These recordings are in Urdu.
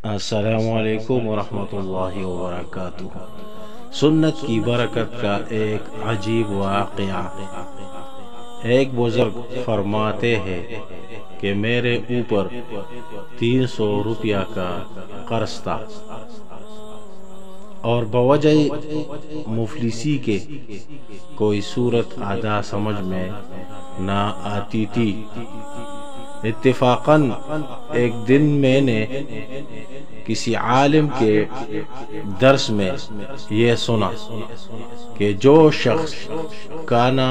السلام علیکم ورحمۃ اللہ وبرکاتہ۔ سنت کی برکت کا ایک عجیب واقعہ۔ ایک بزرگ فرماتے ہیں کہ میرے اوپر 300 روپیہ کا قرض تھا اور بوجہ مفلسی کے کوئی صورت ادا سمجھ میں نہ آتی تھی۔ اتفاقاً ایک دن میں نے کسی عالم کے درس میں یہ سنا کہ جو شخص کھانا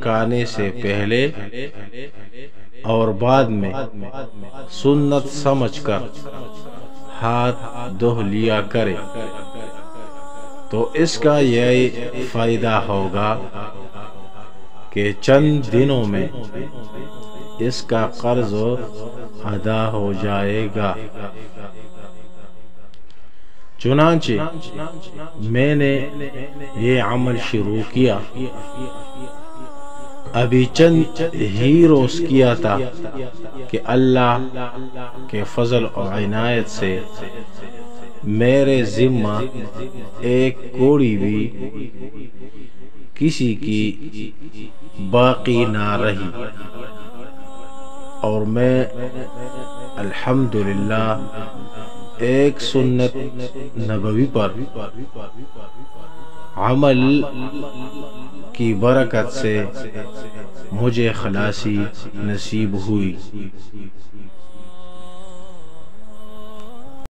کھانے سے پہلے اور بعد میں سنت سمجھ کر ہاتھ دھو لیا کرے تو اس کا یہ فائدہ ہوگا کہ چند دنوں میں اس کا قرض ادا ہو جائے گا۔ چنانچہ میں نے یہ عمل شروع کیا۔ ابھی چند ہی روز کیا تھا کہ اللہ کے فضل اور عنایت سے میرے ذمہ ایک کوڑی بھی کسی کی باقی نہ رہی اور میں الحمدللہ ایک سنت نبوی پر عمل کی برکت سے مجھے خلاصی نصیب ہوئی۔